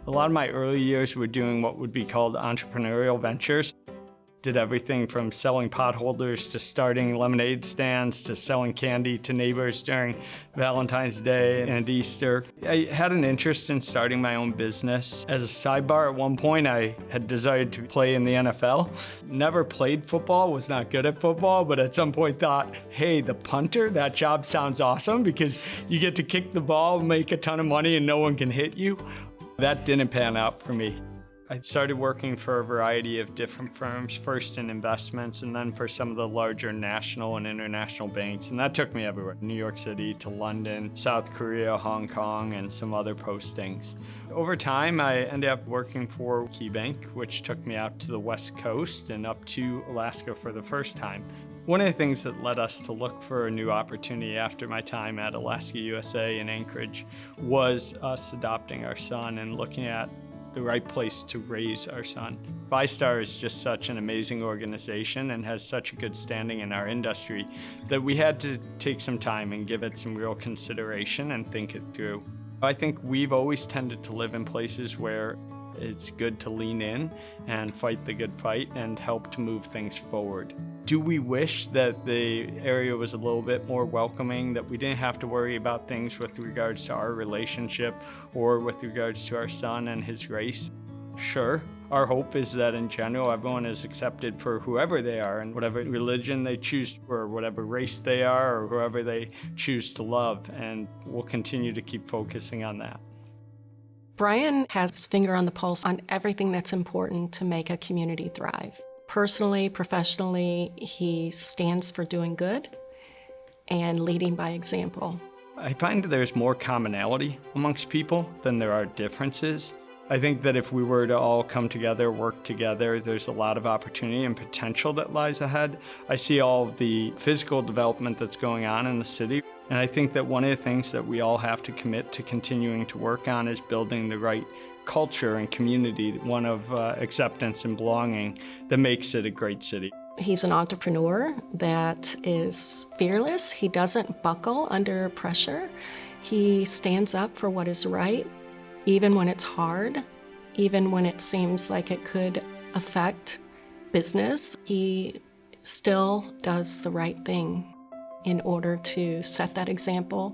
A lot of my early years were doing what would be called entrepreneurial ventures. Did everything from selling potholders to starting lemonade stands to selling candy to neighbors during Valentine's Day and Easter. I had an interest in starting my own business. As a sidebar, at one point I had desired to play in the NFL. Never played football, was not good at football, but at some point thought, hey, the punter, that job sounds awesome because you get to kick the ball, make a ton of money, and no one can hit you. That didn't pan out for me. I started working for a variety of different firms, first in investments and then for some of the larger national and international banks. And that took me everywhere, New York City to London, South Korea, Hong Kong, and some other postings. Over time, I ended up working for KeyBank, which took me out to the West Coast and up to Alaska for the first time. One of the things that led us to look for a new opportunity after my time at Alaska USA in Anchorage was us adopting our son and looking at the right place to raise our son. ViStar is just such an amazing organization and has such a good standing in our industry that we had to take some time and give it some real consideration and think it through. I think we've always tended to live in places where it's good to lean in and fight the good fight and help to move things forward. Do we wish that the area was a little bit more welcoming, that we didn't have to worry about things with regards to our relationship or with regards to our son and his race? Sure. Our hope is that in general, everyone is accepted for whoever they are and whatever religion they choose or whatever race they are or whoever they choose to love, and we'll continue to keep focusing on that. Brian has his finger on the pulse on everything that's important to make a community thrive. Personally, professionally, he stands for doing good and leading by example. I find that there's more commonality amongst people than there are differences. I think that if we were to all come together, work together, there's a lot of opportunity and potential that lies ahead. I see all of the physical development that's going on in the city, and I think that one of the things that we all have to commit to continuing to work on is building the right culture and community, one of acceptance and belonging that makes it a great city. He's an entrepreneur that is fearless. He doesn't buckle under pressure. He stands up for what is right, even when it's hard, even when it seems like it could affect business. He still does the right thing in order to set that example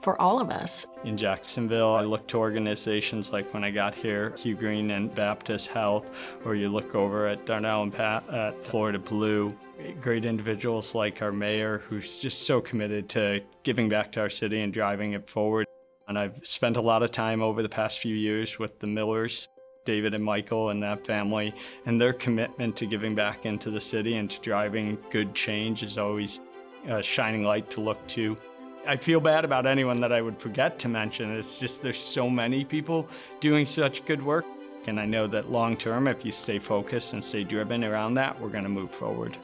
for all of us. In Jacksonville, I look to organizations like when I got here, Hugh Green and Baptist Health, or you look over at Darnell and Pat at Florida Blue. Great individuals like our mayor, who's just so committed to giving back to our city and driving it forward. And I've spent a lot of time over the past few years with the Millers, David and Michael and that family, and their commitment to giving back into the city and to driving good change is always a shining light to look to. I feel bad about anyone that I would forget to mention. It's just there's so many people doing such good work. And I know that long term, if you stay focused and stay driven around that, we're going to move forward.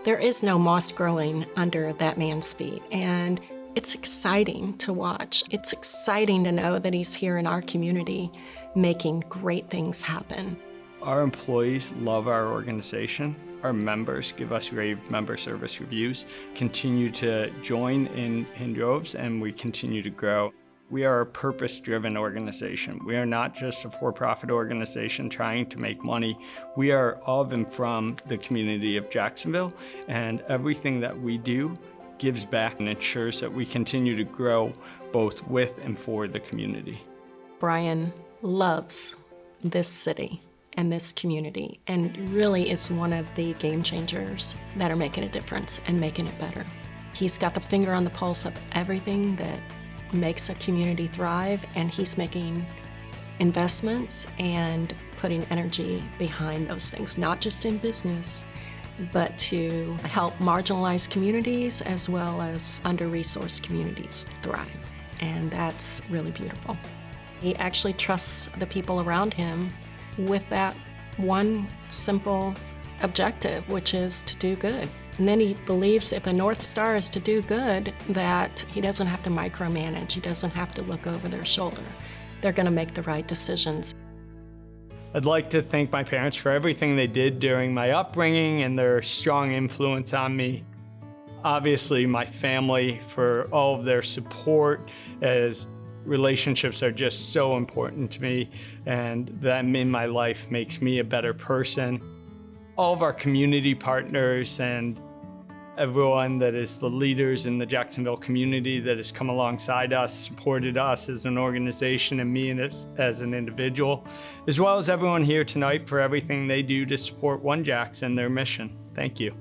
There is no moss growing under that man's feet, and it's exciting to watch. It's exciting to know that he's here in our community making great things happen. Our employees love our organization. Our members give us rave member service reviews, continue to join in droves, and we continue to grow. We are a purpose-driven organization. We are not just a for-profit organization trying to make money. We are of and from the community of Jacksonville, and everything that we do gives back and ensures that we continue to grow both with and for the community. Brian loves this city and this community, and really is one of the game changers that are making a difference and making it better. He's got the finger on the pulse of everything that makes a community thrive, and he's making investments and putting energy behind those things, not just in business, but to help marginalized communities as well as under-resourced communities thrive. And that's really beautiful. He actually trusts the people around him with that one simple objective, which is to do good. And then he believes if the North Star is to do good, that he doesn't have to micromanage, he doesn't have to look over their shoulder. They're going to make the right decisions. I'd like to thank my parents for everything they did during my upbringing and their strong influence on me. Obviously, my family for all of their support as Relationships are just so important to me, and them in my life makes me a better person. All of our community partners and everyone that is the leaders in the Jacksonville community that has come alongside us, supported us as an organization and me as an individual, as well as everyone here tonight for everything they do to support OneJax and their mission. Thank you.